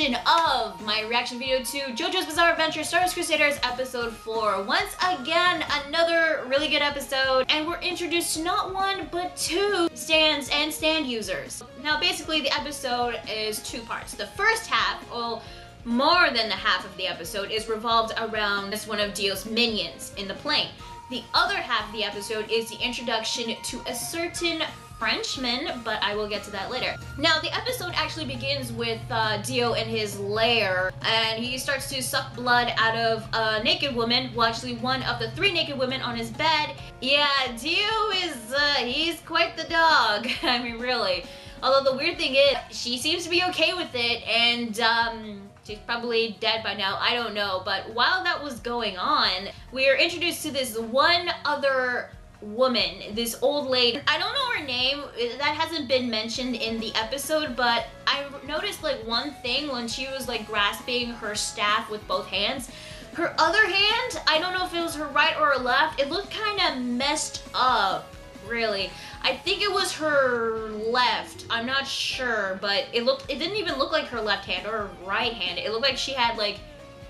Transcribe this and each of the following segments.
portion of my reaction video to JoJo's Bizarre Adventure Stardust Crusaders episode 4. Once again, another really good episode, and we're introduced to not one, but two stands and stand users. Now basically the episode is two parts. The first half, well, more than the half of the episode, is revolved around one of Dio's minions in the plane. The other half of the episode is the introduction to a certain Frenchman, but I will get to that later. Now, the episode actually begins with Dio in his lair, and he starts to suck blood out of a naked woman, well actually one of the 3 naked women on his bed. Yeah, Dio is, he's quite the dog. I mean, really. Although the weird thing is, she seems to be okay with it, and she's probably dead by now, I don't know. But while that was going on, we are introduced to this one other woman, this old lady. I don't know her name, that hasn't been mentioned in the episode, but I noticed like one thing when she was like grasping her staff with both hands. Her other hand, I don't know if it was her right or her left, it looked kind of messed up, really. I think it was her left, I'm not sure, but it didn't even look like her left hand or her right hand. It looked like she had like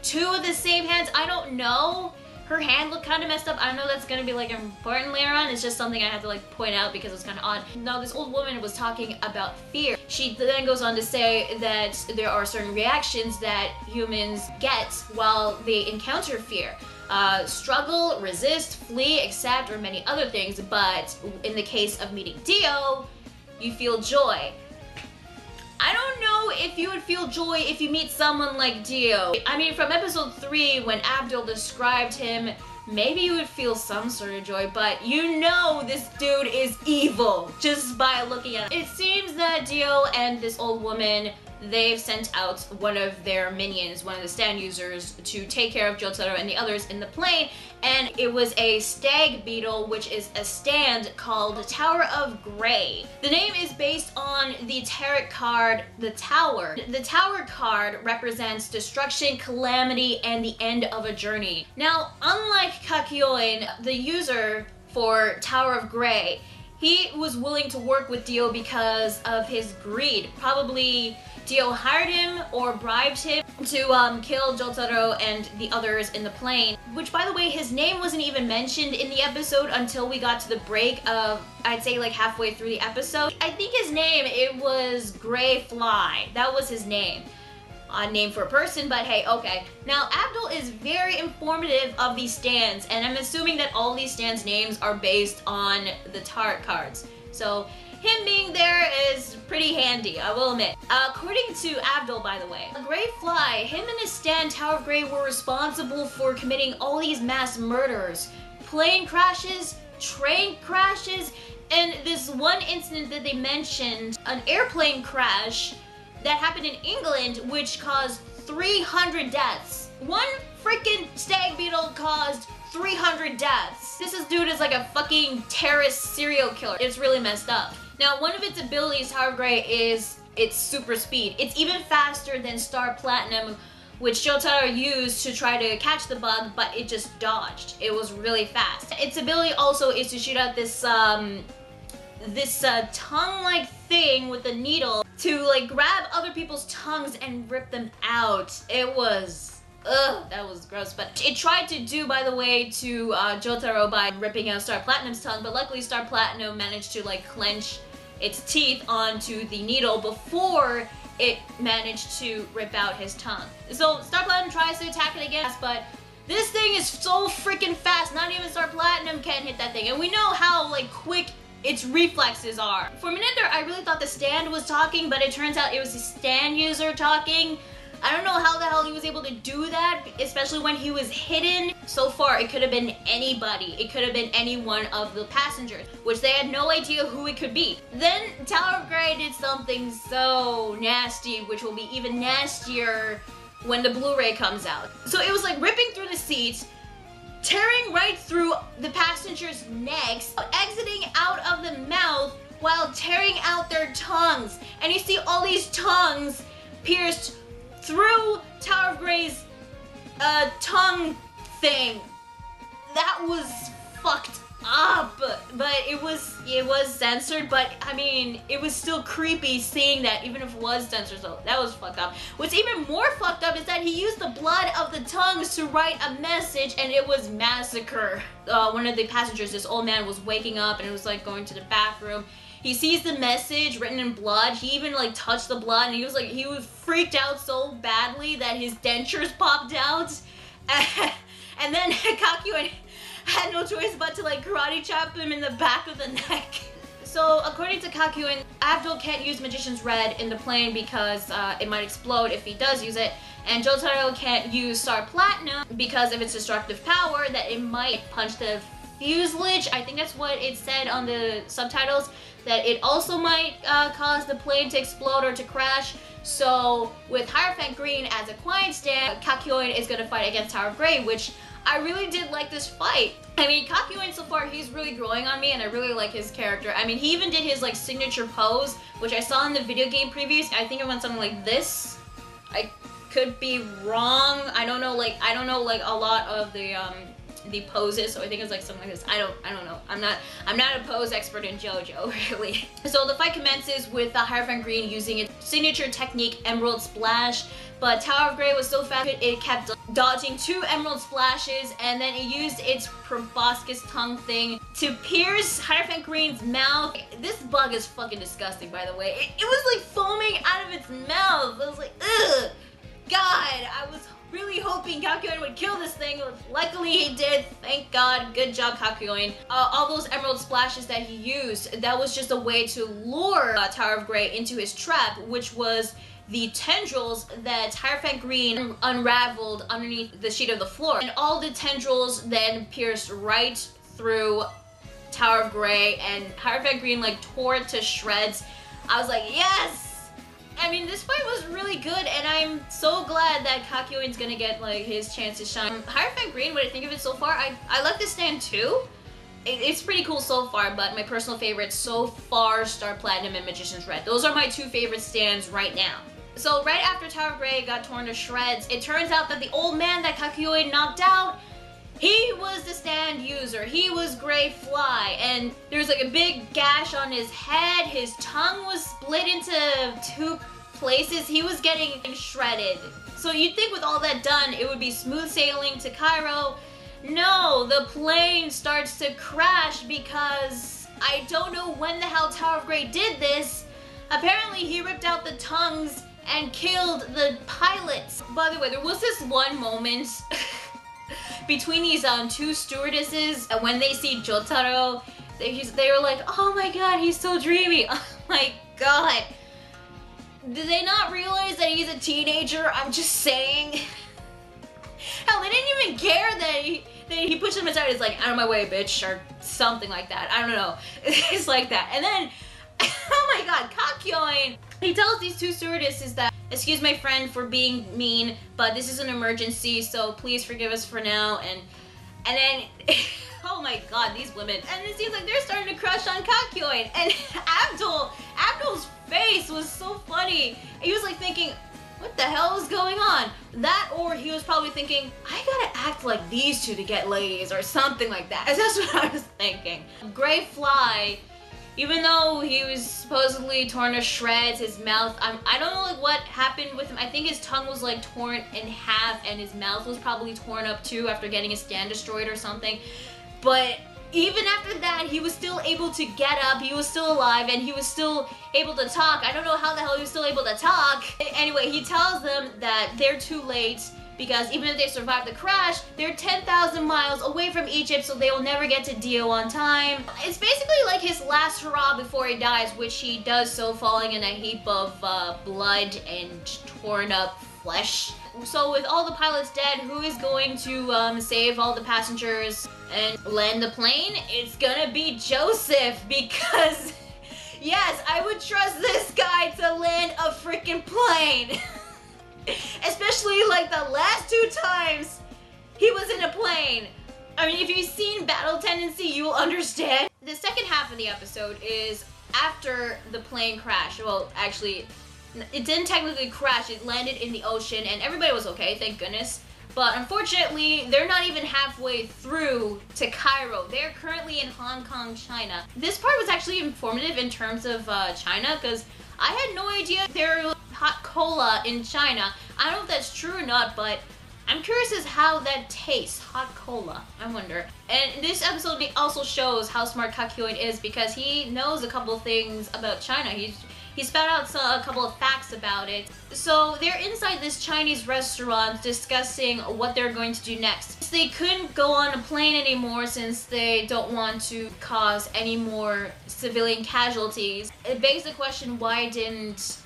2 of the same hands, I don't know. Her hand looked kind of messed up. I don't know if that's gonna be like important later on. It's just something I had to like point out because it was kind of odd. Now this old woman was talking about fear. She then goes on to say that there are certain reactions that humans get while they encounter fear. Struggle, resist, flee, accept, or many other things, but in the case of meeting Dio, you feel joy. I don't know if you would feel joy if you meet someone like Dio. I mean, from episode 3, when Avdol described him, maybe you would feel some sort of joy, but you know this dude is evil just by looking at him. It seems that Dio and this old woman, they've sent out one of their minions, one of the stand users, to take care of Jotaro and the others in the plane, and it was a stag beetle, which is a stand called Tower of Grey. The name is based on the tarot card, the Tower. The Tower card represents destruction, calamity, and the end of a journey. Now, unlike Kakyoin, the user for Tower of Grey, he was willing to work with Dio because of his greed. Probably Dio hired him or bribed him to kill Jotaro and the others in the plane, which by the way, his name wasn't even mentioned in the episode until we got to the break of, I'd say like halfway through the episode. I think his name, it was Grey Fly. That was his name. Odd name for a person, but hey, okay. Now, Avdol is very informative of these stands, and I'm assuming that all these stands' names are based on the tarot cards. So, him being there is pretty handy, I will admit. According to Avdol, by the way, Grey Fly, him and his stand, Tower of Grey, were responsible for committing all these mass murders. Plane crashes, train crashes, and this one incident that they mentioned, an airplane crash that happened in England, which caused 300 deaths. One freaking stag beetle caused 300 deaths. This dude is like a fucking terrorist serial killer. It's really messed up. Now, one of its abilities, Tower of Grey, is its super speed. It's even faster than Star Platinum, which Jotaro used to try to catch the bug, but it just dodged. It was really fast. Its ability also is to shoot out this tongue-like thing with a needle to like grab other people's tongues and rip them out. It was, ugh, that was gross. But it tried to do, by the way, to Jotaro by ripping out Star Platinum's tongue, but luckily Star Platinum managed to like clench its teeth onto the needle before it managed to rip out his tongue. So Star Platinum tries to attack it again, but this thing is so freaking fast, not even Star Platinum can hit that thing. And we know how like quick its reflexes are. For a minute there, I really thought the stand was talking, but it turns out it was the stand user talking. I don't know how the hell he was able to do that, especially when he was hidden. So far, it could have been anybody. It could have been any one of the passengers, which they had no idea who it could be. Then Tower of Grey did something so nasty, which will be even nastier when the Blu-ray comes out. So it was like ripping through the seats, tearing right through the passengers' necks, exiting out of the mouth while tearing out their tongues. And you see all these tongues pierced through Tower of Grey's tongue thing. That was fucked up, but it was censored, but I mean, it was still creepy seeing that even if it was censored, so that was fucked up. What's even more fucked up is that he used the blood of the tongues to write a message, and it was massacre. One of the passengers, this old man, was waking up and it was like going to the bathroom. He sees the message written in blood. He even like touched the blood, and he was freaked out so badly that his dentures popped out. And then Kakyoin had no choice but to like karate chop him in the back of the neck. So according to Kakyoin, Avdol can't use Magician's Red in the plane because it might explode if he does use it. And Jotaro can't use Star Platinum because of its destructive power, that it might punch the fuselage. I think that's what it said on the subtitles, that it also might cause the plane to explode or to crash. So with Hierophant Green as a quiet stand, Kakyoin is going to fight against Tower of Grey, which I really did like this fight. I mean, Kakyoin so far, he's really growing on me, and I really like his character. I mean, he even did his like signature pose, which I saw in the video game previews. I think it went something like this. I could be wrong. I don't know like a lot of the poses, so I think it's like something like this. I don't know. I'm not a pose expert in Jojo, really. So the fight commences with the Hierophant Green using its signature technique, Emerald Splash, but Tower of Grey was so fast it kept dodging 2 Emerald Splashes, and then it used its proboscis tongue thing to pierce Hierophant Green's mouth. This bug is fucking disgusting, by the way. It was like foaming out of its mouth. I was like, ugh, God, I was really hoping Kakyoin would kill this thing. Luckily he did, thank God. Good job, Kakyoin. All those Emerald Splashes that he used, that was just a way to lure Tower of Grey into his trap, which was the tendrils that Hierophant Green unraveled underneath the sheet of the floor. And all the tendrils then pierced right through Tower of Grey, and Hierophant Green like tore it to shreds. I was like, yes! I mean, this fight was really good, and I'm so glad that Kakyoin's gonna get like his chance to shine. Hierophant Green, what I think of it so far, I like this stand too. It's pretty cool so far, but my personal favorites so far, Star Platinum and Magician's Red. Those are my 2 favorite stands right now. So right after Tower of Grey got torn to shreds, it turns out that the old man that Kakyoin knocked out, he was the stand user. He was Grey Fly, and there's like a big gash on his head. His tongue was split into 2 places. He was getting shredded. So you'd think with all that done, it would be smooth sailing to Cairo. No, the plane starts to crash because I don't know when the hell Tower of Grey did this. Apparently he ripped out the tongues and killed the pilots. By the way, there was this one moment between these 2 stewardesses, and when they see Jotaro, they were like, oh my god, he's so dreamy. Oh my god. Did they not realize that he's a teenager? I'm just saying. Hell, they didn't even care that he pushed them aside. It's like, out of my way, bitch, or something like that. I don't know. It's like that. And then, oh my god, Kakyoin, he tells these 2 stewardesses that, excuse my friend for being mean, but this is an emergency, so please forgive us for now. And then, oh my god, these women. And it seems like they're starting to crush on Kakyoin. And Avdol's face was so funny. He was like thinking, what the hell is going on? That, or he was probably thinking, I gotta act like these 2 to get ladies, or something like that. That's what I was thinking. Grey Fly, even though he was supposedly torn to shreds, his mouth, I don't know like what happened with him. I think his tongue was like torn in half, and his mouth was probably torn up too after getting his stand destroyed or something. But even after that, he was still able to get up, he was still alive, and he was still able to talk. I don't know how the hell he was still able to talk. Anyway, he tells them that they're too late because even if they survive the crash, they're 10,000 miles away from Egypt, so they will never get to Dio on time. It's basically like his last hurrah before he dies, which he does so falling in a heap of blood and torn up flesh. So with all the pilots dead, who is going to save all the passengers and land the plane? It's gonna be Joseph, because yes, I would trust this guy to land a freaking plane. Especially like the last 2 times he was in a plane. I mean, if you've seen Battle Tendency, you will understand. The second half of the episode is after the plane crashed. Well, actually, it didn't technically crash. It landed in the ocean, and everybody was okay, thank goodness. But unfortunately, they're not even halfway through to Cairo. They're currently in Hong Kong, China. This part was actually informative in terms of China, because I had no idea there was hot cola in China. I don't know if that's true or not, but I'm curious as how that tastes, hot cola, I wonder. And this episode also shows how smart Kakyoin is, because he knows a couple things about China. He's found out a couple of facts about it. So they're inside this Chinese restaurant discussing what they're going to do next. They couldn't go on a plane anymore since they don't want to cause any more civilian casualties. It begs the question, why didn't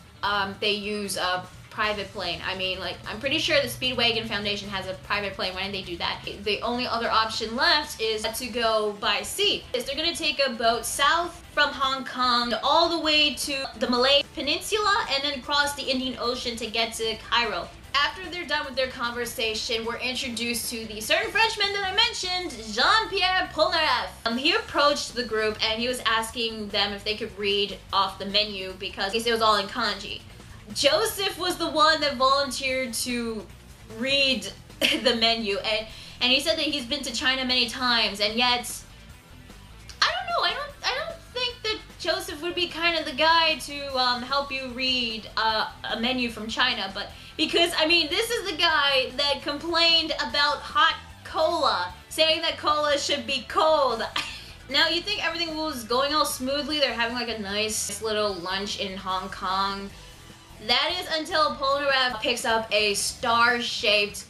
they use a private plane? I mean, like, I'm pretty sure the Speedwagon Foundation has a private plane. Why didn't they do that? The only other option left is to go by sea. They're gonna take a boat south from Hong Kong all the way to the Malay Peninsula and then cross the Indian Ocean to get to Cairo. After they're done with their conversation, we're introduced to the certain Frenchman that I mentioned, Jean-Pierre Polnareff. He approached the group and he was asking them if they could read off the menu because it was all in kanji. Joseph was the one that volunteered to read the menu, and he said that he's been to China many times, and yet I don't know. I don't think that Joseph would be kind of the guy to help you read a menu from China, but because I mean this is the guy that complained about hot cola, saying that cola should be cold. Now you think everything was going all smoothly. They're having like a nice little lunch in Hong Kong. That is until Polnareff picks up a star-shaped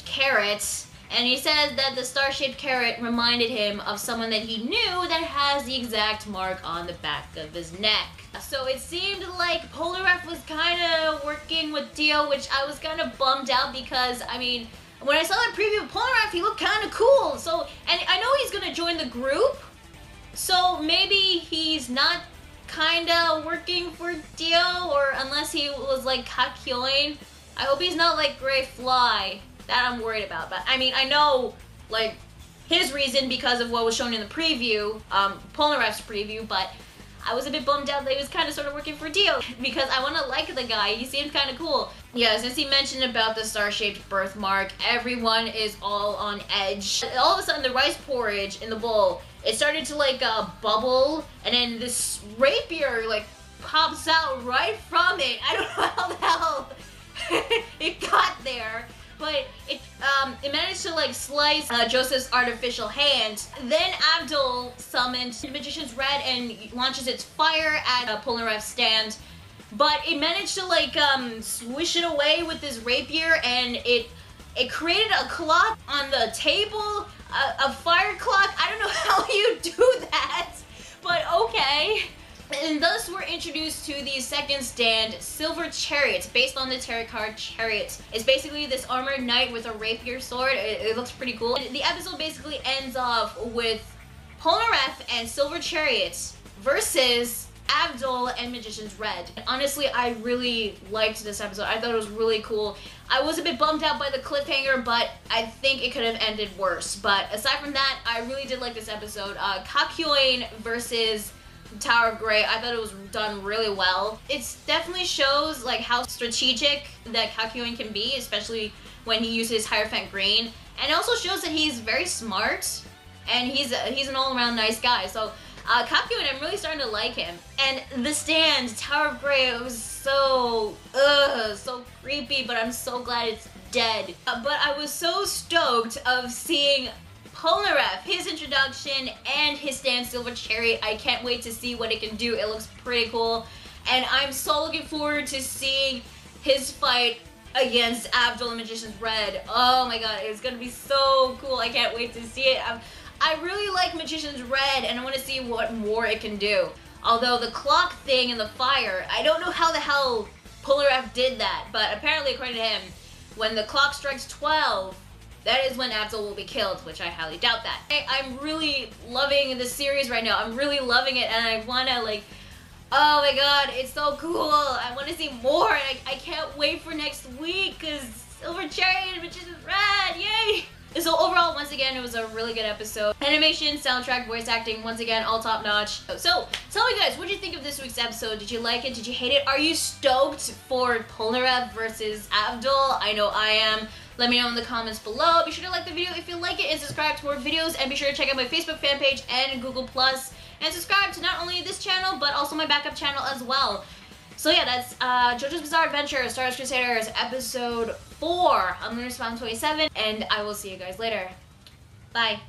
carrot, and he says that the star-shaped carrot reminded him of someone that he knew that has the exact mark on the back of his neck. So it seemed like Polnareff was kind of working with Dio, which I was kind of bummed out because, I mean, when I saw the preview of Polnareff, he looked kind of cool. So, and I know he's going to join the group, so maybe he's not kinda working for Dio, or unless he was like Kakyoin. I hope he's not like Gray Fly. That I'm worried about. But I mean, I know like his reason because of what was shown in the preview, Polnareff's preview, but I was a bit bummed out that he was kind of sort of working for Dio because I want to like the guy. He seemed kind of cool. Yeah, since he mentioned about the star-shaped birthmark, everyone is all on edge. All of a sudden, the rice porridge in the bowl, it started to like bubble, and then this rapier like pops out right from it. I don't know how the hell it got there, but it managed to like slice Joseph's artificial hand. Then Avdol summoned the Magician's Red and launches its fire at Polnareff's stand, but it managed to like swish it away with this rapier, and it created a clock on the table, a fire clock. I don't know how you do that, but okay. And thus we're introduced to the second stand, Silver Chariot, based on the tarot card Chariot. It's basically this armored knight with a rapier sword. It looks pretty cool. The episode basically ends off with Polnareff and Silver Chariot versus Avdol and Magician's Red. And honestly, I really liked this episode. I thought it was really cool. I was a bit bummed out by the cliffhanger, but I think it could have ended worse. But aside from that, I really did like this episode. Kakyoin versus Tower of Grey, I thought it was done really well. It definitely shows like how strategic that Kakyoin can be, especially when he uses Hierophant Green. And it also shows that he's very smart, and he's an all-around nice guy. So Kakyoin, I'm really starting to like him. And the stand, Tower of Grey, it was so creepy, but I'm so glad it's dead. But I was so stoked of seeing Polnareff, his introduction, and his stand, Silver Chariot. I can't wait to see what it can do. It looks pretty cool. And I'm so looking forward to seeing his fight against Avdol and Magician's Red. Oh my god, it's gonna be so cool. I can't wait to see it. I really like Magician's Red, and I want to see what more it can do. Although the clock thing and the fire, I don't know how the hell Polnareff did that, but apparently according to him, when the clock strikes 12, that is when Avdol will be killed, which I highly doubt that. I'm really loving this series right now. I'm really loving it, and I want to like, oh my god, it's so cool. I want to see more, and I can't wait for next week, because Silver Chariot and Magician's Red, yay! So overall, once again, it was a really good episode. Animation, soundtrack, voice acting, once again, all top notch. So, tell me guys, what did you think of this week's episode? Did you like it? Did you hate it? Are you stoked for Polnareff versus Avdol? I know I am. Let me know in the comments below. Be sure to like the video if you like it and subscribe to more videos, and be sure to check out my Facebook fan page and Google+, and subscribe to not only this channel but also my backup channel as well. So yeah, that's JoJo's Bizarre Adventure, Stardust Crusaders, episode 4. I'm gonna respond 27, and I will see you guys later. Bye.